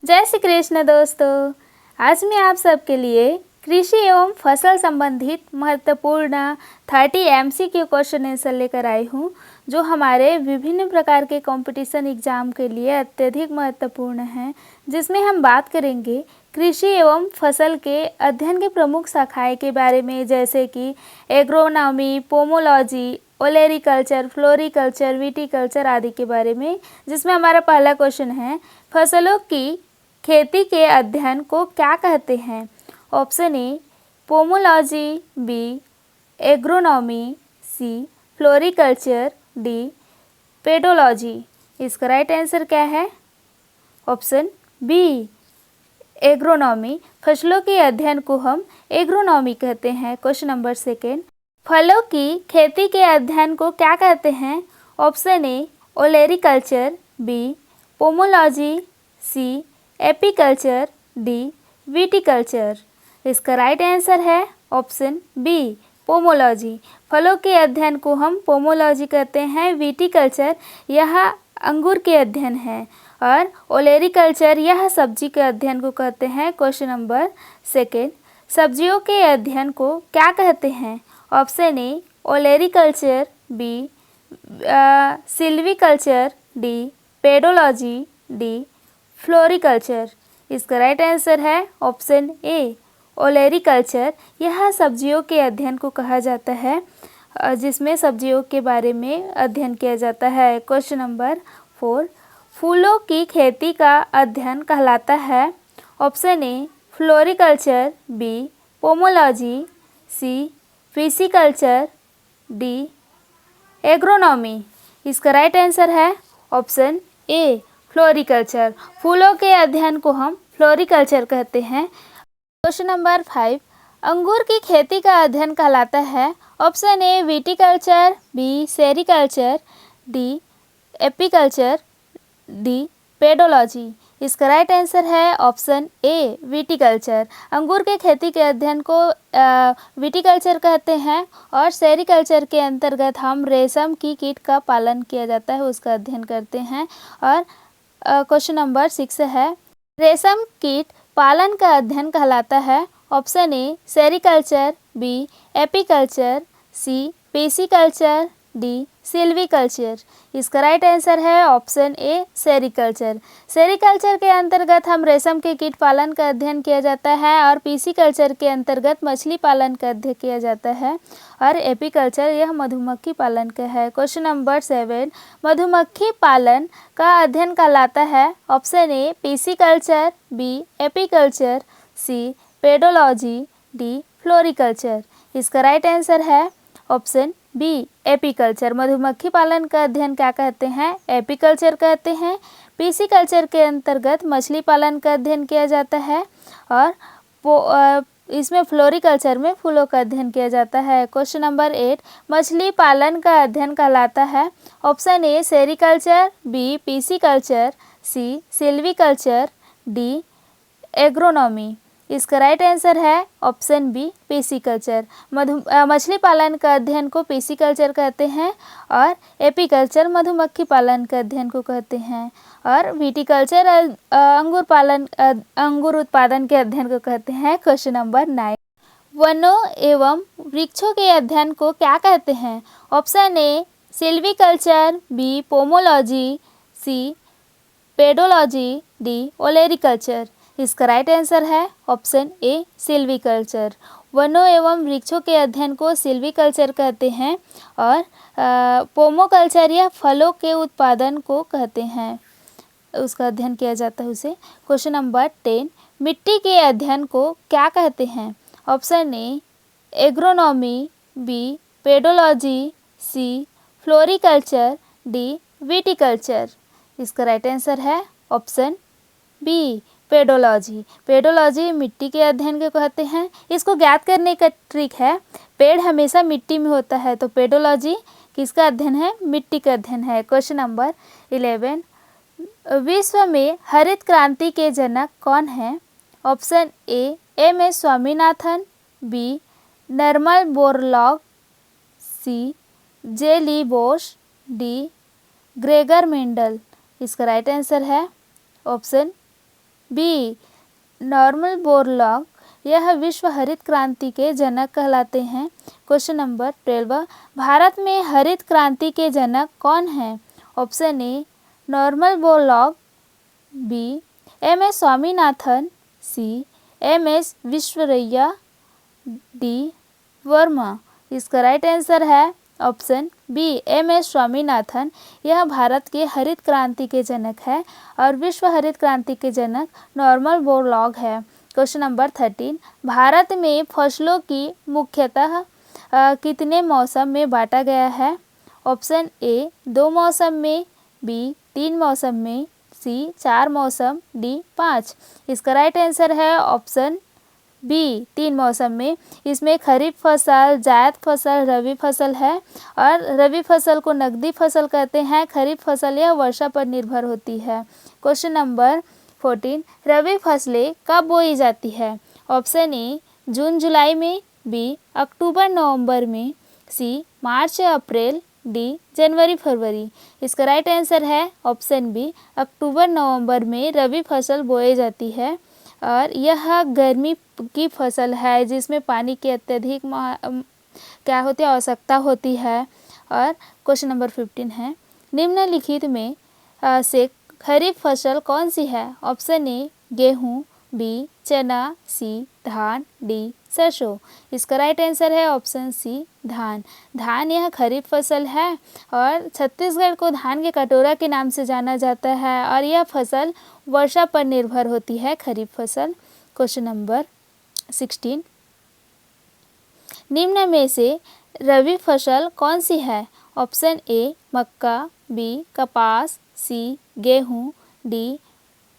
जय श्री कृष्ण दोस्तों। आज मैं आप सबके लिए कृषि एवं फसल संबंधित महत्वपूर्ण 30 MCQ क्वेश्चन आंसर लेकर आई हूँ, जो हमारे विभिन्न प्रकार के कंपटीशन एग्जाम के लिए अत्यधिक महत्वपूर्ण हैं। जिसमें हम बात करेंगे कृषि एवं फसल के अध्ययन के प्रमुख शाखाएं के बारे में, जैसे कि agronomy, pomology, olericulture, floriculture, viticulture आदि के बारे में। जिसमें हमारा पहला क्वेश्चन है, फसलों की खेती के अध्ययन को क्या कहते हैं? Option A pomology, B agronomy, C floriculture, D pedology. इसका राइट आंसर क्या है? Option B agronomy. फसलों के अध्ययन को हम एग्रोनॉमी कहते हैं। क्वेश्चन नंबर सेकेंड, फलों की खेती के अध्ययन को क्या कहते हैं? Option A olericulture, B pomology, C apiculture, D viticulture. इसका राइट आंसर है ऑप्शन बी पोमोलॉजी। फलों के अध्ययन को हम पोमोलॉजी कहते हैं। विटीकल्चर यह अंगूर के अध्ययन है और ओलेरिकल्चर यह सब्जी के अध्ययन को कहते हैं। क्वेश्चन नंबर सेकेंड, सब्जियों के अध्ययन को क्या कहते हैं? Option A olericulture, B silviculture, D pedology, D floriculture. इसका राइट आंसर है ऑप्शन ए ओलेरिकल्चर। यह सब्जियों के अध्ययन को कहा जाता है, जिसमें सब्जियों के बारे में अध्ययन किया जाता है। क्वेश्चन नंबर 4, फूलों की खेती का अध्ययन कहलाता है? Option A floriculture, B pomology, C pisciculture, D agronomy. इसका राइट आंसर है ऑप्शन ए फ्लोरिकल्चर। फूलों के अध्ययन को हम फ्लोरिकल्चर कहते हैं। क्वेश्चन नंबर 5, अंगूर की खेती का अध्ययन कहलाता है? Option A viticulture, B sericulture, D apiculture, D pedology. इसका राइट आंसर है ऑप्शन ए विटीकल्चर। अंगूर के खेती के अध्ययन को विटीकल्चर कहते हैं और सेरिकल्चर के अंतर्गत हम रेशम की कीट का पालन किया जाता है, उसका अध्ययन करते हैं। और क्वेश्चन नंबर 6 है, रेशम कीट पालन का अध्ययन कहलाता है? Option A sericulture, B apiculture, C pisciculture, D silviculture. इसका राइट आंसर है ऑप्शन ए सेरिकल्चर। सेरिकल्चर के अंतर्गत हम रेशम के कीट पालन का अध्ययन किया जाता है और पिसिकल्चर के अंतर्गत मछली पालन का अध्ययन किया जाता है और एपीकल्चर यह मधुमक्खी पालन का है। क्वेश्चन नंबर 7, मधुमक्खी पालन का अध्ययन कहलाता है? Option A pisciculture, B apiculture, C pedology, D floriculture. इसका राइट आंसर है ऑप्शन बी एपीकल्चर। मधुमक्खी पालन का अध्ययन क्या कहते हैं? एपीकल्चर कहते हैं। पिसिकल्चर के अंतर्गत मछली पालन का अध्ययन किया जाता है और इसमें फ्लोरिकल्चर में फूलों का अध्ययन किया जाता है। क्वेश्चन नंबर 8, मछली पालन का अध्ययन कहलाता है? Option A sericulture, B pisciculture, C silviculture, D agronomy. इसका राइट आंसर है ऑप्शन बी पिसिकल्चर। मछली पालन का अध्ययन को पिसिकल्चर कहते हैं और एपीकल्चर मधुमक्खी पालन का अध्ययन को कहते हैं और विटीकल्चर अंगूर उत्पादन के अध्ययन को कहते हैं। क्वेश्चन नंबर 9, वनों एवं वृक्षों के अध्ययन को क्या कहते हैं? Option A silviculture, B pomology, C pedology, D olericulture. इसका राइट आंसर है ऑप्शन ए सिल्वीकल्चर। वनों एवं वृक्षों के अध्ययन को सिल्वीकल्चर कहते हैं और पोमोकल्चर या फलों के उत्पादन को कहते हैं, उसका अध्ययन किया जाता है उसे। क्वेश्चन नंबर 10, मिट्टी के अध्ययन को क्या कहते हैं? Option A agronomy, B pedology, C floriculture, D viticulture. इसका राइट आंसर है ऑप्शन बी पेडोलॉजी। पेडोलॉजी मिट्टी के अध्ययन को कहते हैं। इसको ज्ञात करने का ट्रिक है, पेड़ हमेशा मिट्टी में होता है, तो पेडोलॉजी किसका अध्ययन है? मिट्टी का अध्ययन है। क्वेश्चन नंबर 11, विश्व में हरित क्रांति के जनक कौन है? Option A M S. Swaminathan, B Norman Borlaug, C J ली बोस, डी ग्रेगर मेंडल। इसका राइट आंसर है ऑप्शन बी नॉर्मन बोरलॉग, यह विश्व हरित क्रांति के जनक कहलाते हैं। क्वेश्चन नंबर 12, भारत में हरित क्रांति के जनक कौन हैं? Option A Norman Borlaug, B M S Swaminathan, C M S Visvesvaraya, D Verma. इसका राइट आंसर है option B M S Swaminathan. यह भारत के हरित क्रांति के जनक है और विश्व हरित क्रांति के जनक नॉर्मन बोरलॉग है। क्वेश्चन नंबर 13, भारत में फसलों की मुख्यतः कितने मौसम में बांटा गया है? ऑप्शन ए 2 मौसम में, बी 3 मौसम में, सी 4 मौसम, डी 5। इसका राइट आंसर है ऑप्शन बी 3 मौसम में। इसमें खरीफ फसल, जायद फसल, रबी फसल है और रबी फसल को नकदी फसल कहते हैं। खरीफ फसल यह वर्षा पर निर्भर होती है। क्वेश्चन नंबर 14, रबी फसलें कब बोई जाती है? ऑप्शन ए जून जुलाई में, बी अक्टूबर नवंबर में, सी मार्च अप्रैल, डी जनवरी फरवरी। इसका राइट आंसर है ऑप्शन बी अक्टूबर नवंबर में रबी फसल बोई जाती है और यह गर्मी की फसल है जिसमें पानी की अत्यधिक क्या होती है आवश्यकता होती है। और क्वेश्चन नंबर 15 है, निम्नलिखित में से खरीफ फसल कौन सी है? ऑप्शन ए गेहूँ, बी चना, सी धान, डी सरसों। इसका राइट आंसर है ऑप्शन सी धान। धान यह खरीफ फसल है और छत्तीसगढ़ को धान के कटोरा के नाम से जाना जाता है और यह फसल वर्षा पर निर्भर होती है, खरीफ फसल। क्वेश्चन नंबर 16, निम्न में से रबी फसल कौन सी है? ऑप्शन ए मक्का, बी कपास, सी गेहूँ, डी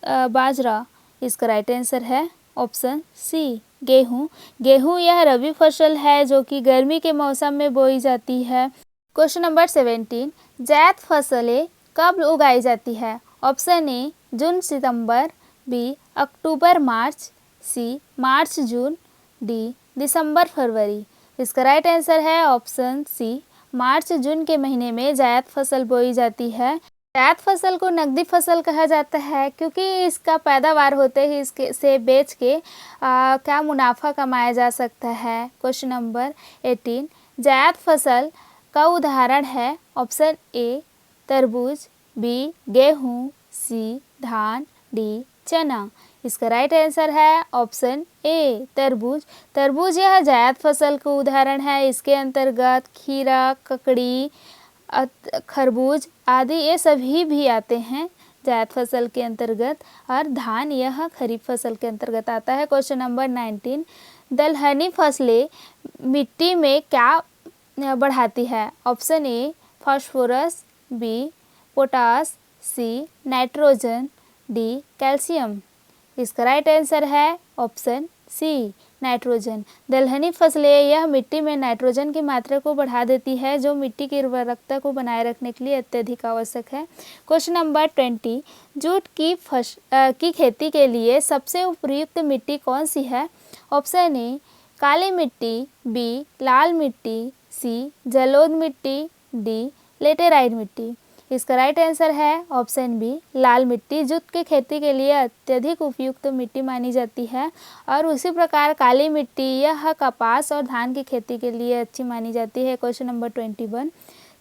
बाजरा। इसका राइट आंसर है ऑप्शन सी गेहूँ। गेहूँ यह रबी फसल है जो कि गर्मी के मौसम में बोई जाती है। क्वेश्चन नंबर 17, जायद फसलें कब उगाई जाती है? ऑप्शन ए जून सितंबर, बी अक्टूबर मार्च, सी मार्च जून, डी दिसंबर फरवरी। इसका राइट आंसर है ऑप्शन सी मार्च जून के महीने में जायद फसल बोई जाती है। जायद फसल को नकदी फसल कहा जाता है क्योंकि इसका पैदावार होते ही इसके से बेच के क्या मुनाफा कमाया जा सकता है। क्वेश्चन नंबर 18, जायद फसल का उदाहरण है? ऑप्शन ए तरबूज, बी गेहूँ, सी धान, डी चना। इसका राइट आंसर है ऑप्शन ए तरबूज। तरबूज यह जायद फसल का उदाहरण है। इसके अंतर्गत खीरा, ककड़ी, खरबूज आदि ये सभी भी आते हैं जायद फसल के अंतर्गत और धान यह खरीफ फसल के अंतर्गत आता है। क्वेश्चन नंबर 19, दलहनी फसलें मिट्टी में क्या बढ़ाती है? Option A phosphorus, B potash, C nitrogen, D calcium. इसका राइट आंसर है ऑप्शन सी नाइट्रोजन। दलहनी फसलें यह मिट्टी में नाइट्रोजन की मात्रा को बढ़ा देती है जो मिट्टी की उर्वरकता को बनाए रखने के लिए अत्यधिक आवश्यक है। क्वेश्चन नंबर 20, जूट की खेती के लिए सबसे उपयुक्त मिट्टी कौन सी है? ऑप्शन ए काली मिट्टी, बी लाल मिट्टी, सी जलोढ़ मिट्टी, डी लेटेराइट मिट्टी। इसका राइट आंसर है ऑप्शन बी लाल मिट्टी। जूट की खेती के लिए अत्यधिक उपयुक्त मिट्टी मानी जाती है और उसी प्रकार काली मिट्टी यह कपास और धान की खेती के लिए अच्छी मानी जाती है। क्वेश्चन नंबर 21,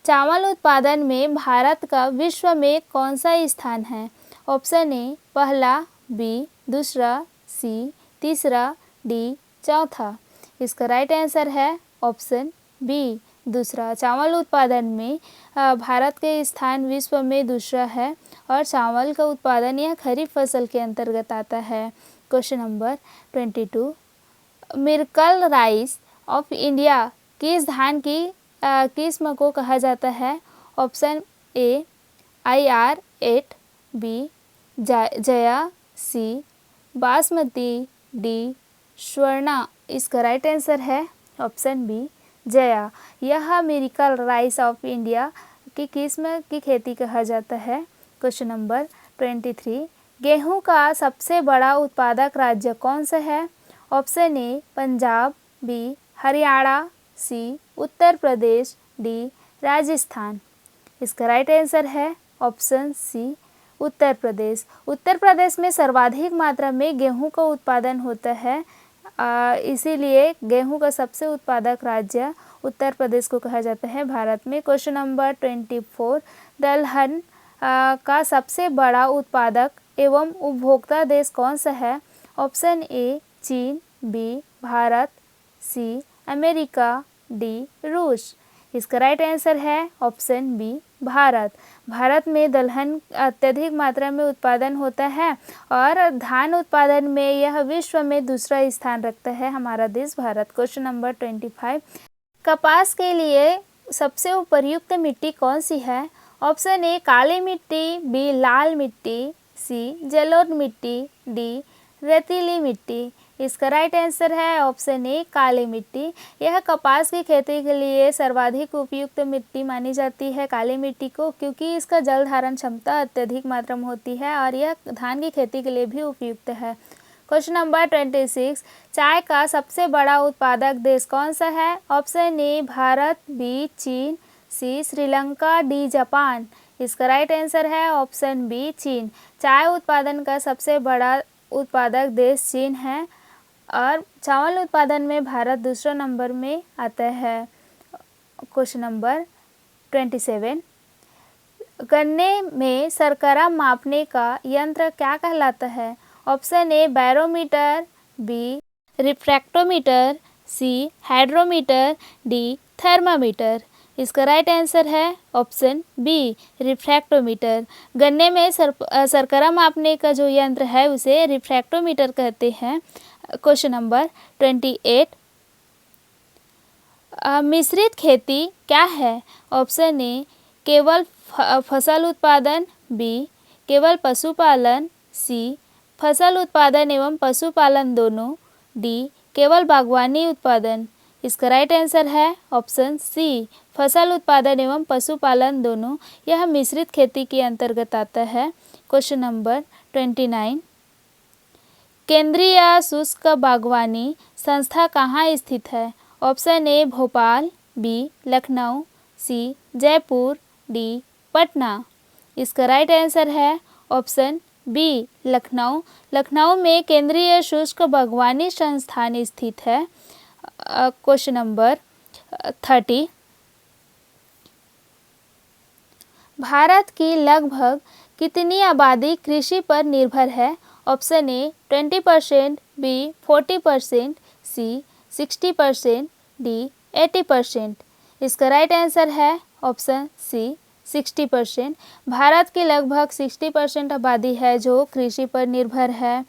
चावल उत्पादन में भारत का विश्व में कौन सा स्थान है? ऑप्शन ए पहला, बी दूसरा, सी तीसरा, डी चौथा। इसका राइट आंसर है ऑप्शन बी दूसरा। चावल उत्पादन में भारत के स्थान विश्व में दूसरा है और चावल का उत्पादन यह खरीफ फसल के अंतर्गत आता है। Question number 22, miracle rice of India किस धान की किस्म को कहा जाता है? Option A IR8, B Jaya, C basmati, D Swarna. इसका राइट आंसर है ऑप्शन बी जया। यह मिरेकल राइस ऑफ इंडिया की किस्म की खेती कहा जाता है। क्वेश्चन नंबर 23, गेहूं का सबसे बड़ा उत्पादक राज्य कौन सा है? Option A Punjab, B Haryana, C Uttar Pradesh, D Rajasthan. इसका राइट आंसर है ऑप्शन सी उत्तर प्रदेश। उत्तर प्रदेश में सर्वाधिक मात्रा में गेहूं का उत्पादन होता है, इसीलिए गेहूं का सबसे उत्पादक राज्य उत्तर प्रदेश को कहा जाता है भारत में। क्वेश्चन नंबर 24, दलहन का सबसे बड़ा उत्पादक एवं उपभोक्ता देश कौन सा है? ऑप्शन ए चीन, B Bharat, C America, D रूस। इसका राइट आंसर है ऑप्शन बी भारत। भारत में दलहन अत्यधिक मात्रा में उत्पादन होता है और धान उत्पादन में यह विश्व में दूसरा स्थान रखता है हमारा देश भारत। क्वेश्चन नंबर 25, कपास के लिए सबसे उपयुक्त मिट्टी कौन सी है? ऑप्शन ए काली मिट्टी, बी लाल मिट्टी, सी जलोढ़ मिट्टी, डी रेतीली मिट्टी। इसका राइट आंसर है ऑप्शन ए काली मिट्टी। यह कपास की खेती के लिए सर्वाधिक उपयुक्त मिट्टी मानी जाती है काली मिट्टी को, क्योंकि इसका जल धारण क्षमता अत्यधिक मात्रा में होती है और यह धान की खेती के लिए भी उपयुक्त है। क्वेश्चन नंबर 26, चाय का सबसे बड़ा उत्पादक देश कौन सा है? ऑप्शन ए भारत, बी चीन, सी श्रीलंका, डी जापान। इसका राइट आंसर है ऑप्शन बी चीन। चाय उत्पादन का सबसे बड़ा उत्पादक देश चीन है और चावल उत्पादन में भारत दूसरा नंबर में आता है। क्वेश्चन नंबर 27, गन्ने में शर्करा मापने का यंत्र क्या कहलाता है? Option A barometer, B refractometer, C hydrometer, D thermometer. इसका राइट आंसर है ऑप्शन बी रिफ्रैक्टोमीटर। गन्ने में शर्करा मापने का जो यंत्र है उसे रिफ्रैक्टोमीटर कहते हैं। क्वेश्चन नंबर 28, मिश्रित खेती क्या है? ऑप्शन ए केवल फसल उत्पादन, बी केवल पशुपालन, सी फसल उत्पादन एवं पशुपालन दोनों, डी केवल बागवानी उत्पादन। इसका राइट आंसर है ऑप्शन सी फसल उत्पादन एवं पशुपालन दोनों। यह मिश्रित खेती के अंतर्गत आता है। क्वेश्चन नंबर 29, केंद्रीय शुष्क बागवानी संस्था कहाँ स्थित है? Option A Bhopal, B Lucknow, C Jaipur, D Patna. इसका राइट आंसर है ऑप्शन बी लखनऊ। लखनऊ में केंद्रीय शुष्क बागवानी संस्थान स्थित है। क्वेश्चन नंबर 30, भारत की लगभग कितनी आबादी कृषि पर निर्भर है? Option A 20%, B 40%, C 60%, D 80%। इसका राइट आंसर है ऑप्शन सी 60%। भारत की लगभग 60% आबादी है जो कृषि पर निर्भर है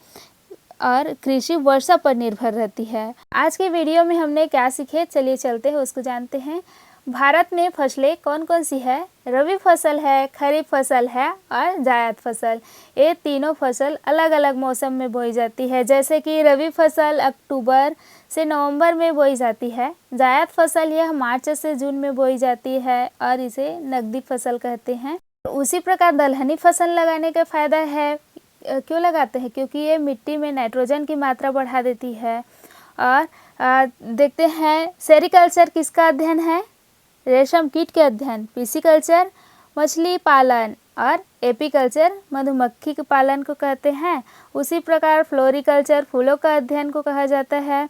और कृषि वर्षा पर निर्भर रहती है। आज के वीडियो में हमने क्या सीखे, चलिए चलते हैं उसको जानते हैं। भारत में फसलें कौन कौन सी है? रबी फसल है, खरीफ फसल है और जायद फसल। ये तीनों फसल अलग अलग मौसम में बोई जाती है, जैसे कि रबी फसल अक्टूबर से नवंबर में बोई जाती है। जायद फसल यह मार्च से जून में बोई जाती है और इसे नकदी फसल कहते हैं। उसी प्रकार दलहनी फसल लगाने का फ़ायदा है। क्यों लगाते हैं? क्योंकि ये मिट्टी में नाइट्रोजन की मात्रा बढ़ा देती है। और देखते हैं सेरिकल्चर किसका अध्ययन है? रेशम कीट के अध्ययन। पिसिकल्चर मछली पालन और एपीकल्चर मधुमक्खी के पालन को कहते हैं। उसी प्रकार फ्लोरिकल्चर फूलों का अध्ययन को कहा जाता है।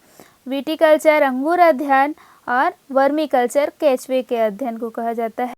विटिकल्चर अंगूर अध्ययन और वर्मीकल्चर केचुए के अध्ययन को कहा जाता है।